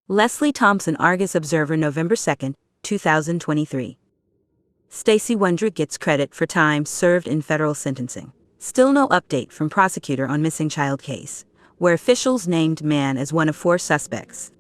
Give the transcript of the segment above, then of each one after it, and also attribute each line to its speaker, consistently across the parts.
Speaker 1: Leslie Thompson, Argus Observer, November 2, 2023. Stacey Wondra gets credit for time served in federal sentencing. Still no update from prosecutor on missing child case, where officials named man as one of 4 suspects.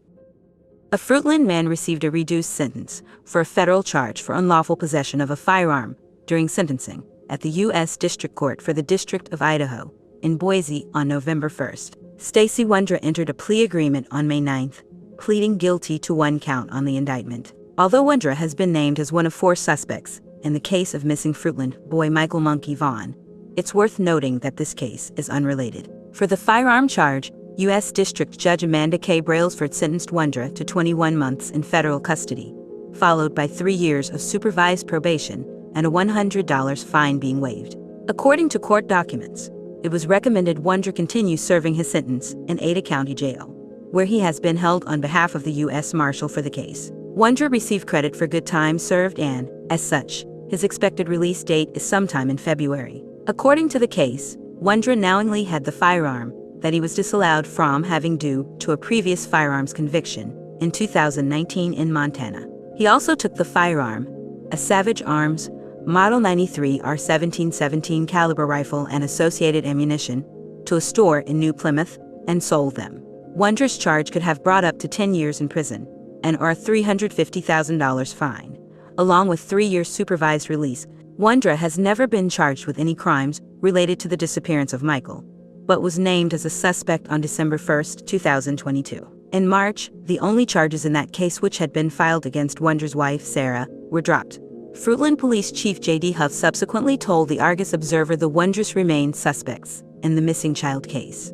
Speaker 1: A Fruitland man received a reduced sentence for a federal charge for unlawful possession of a firearm during sentencing at the U.S. District Court for the District of Idaho in Boise on November 1st. Stacey Wondra entered a plea agreement on May 9th, pleading guilty to 1 count on the indictment. Although Wondra has been named as one of 4 suspects in the case of missing Fruitland boy Michael Monkey Vaughan, it's worth noting that this case is unrelated. For the firearm charge, U.S. District Judge Amanda K. Brailsford sentenced Wondra to 21 months in federal custody, followed by 3 years of supervised probation and a $100 fine being waived. According to court documents, it was recommended Wondra continue serving his sentence in Ada County Jail, where he has been held on behalf of the U.S. Marshal for the case. Wondra received credit for good time served and, as such, his expected release date is sometime in February. According to the case, Wondra knowingly had the firearm that he was disallowed from having due to a previous firearms conviction in 2019 in Montana. He also took the firearm, a Savage Arms Model 93 R1717 caliber rifle and associated ammunition, to a store in New Plymouth and sold them. Wondra's charge could have brought up to 10 years in prison and/or a $350,000 fine, along with 3 years supervised release. Wondra has never been charged with any crimes related to the disappearance of Michael, but was named as a suspect on December 1, 2022. In March, the only charges in that case which had been filed against Wondra's wife, Sarah, were dropped. Fruitland Police Chief J.D. Huff subsequently told the Argus Observer the Wondras remained suspects in the missing child case.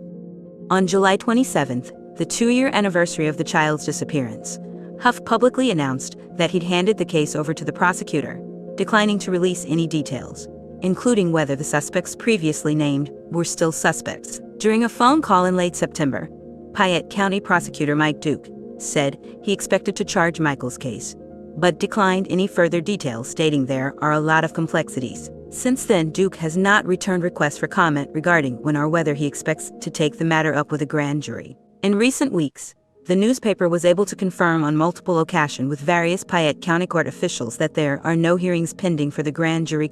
Speaker 1: On July 27th, the 2-year anniversary of the child's disappearance, Huff publicly announced that he'd handed the case over to the prosecutor, declining to release any details, including whether the suspects previously named were still suspects. During a phone call in late September, Piatt County Prosecutor Mike Duke said he expected to charge Michael's case, but declined any further details, stating there are a lot of complexities. Since then, Duke has not returned requests for comment regarding when or whether he expects to take the matter up with a grand jury. In recent weeks, the newspaper was able to confirm on multiple occasions with various Piatt County court officials that there are no hearings pending for the grand jury,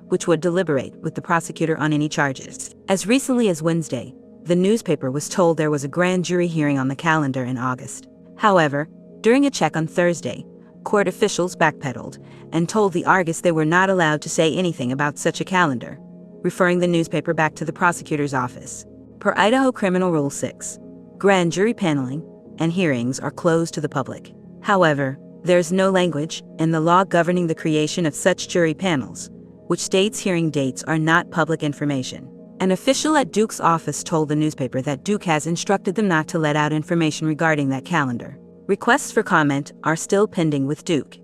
Speaker 1: which would deliberate with the prosecutor on any charges. As recently as Wednesday, the newspaper was told there was a grand jury hearing on the calendar in August. However, during a check on Thursday, court officials backpedaled and told the Argus they were not allowed to say anything about such a calendar, referring the newspaper back to the prosecutor's office. Per Idaho Criminal Rule 6, grand jury paneling and hearings are closed to the public. However, there is no language in the law governing the creation of such jury panels, which states hearing dates are not public information. An official at Duke's office told the newspaper that Duke has instructed them not to let out information regarding that calendar. Requests for comment are still pending with Duke.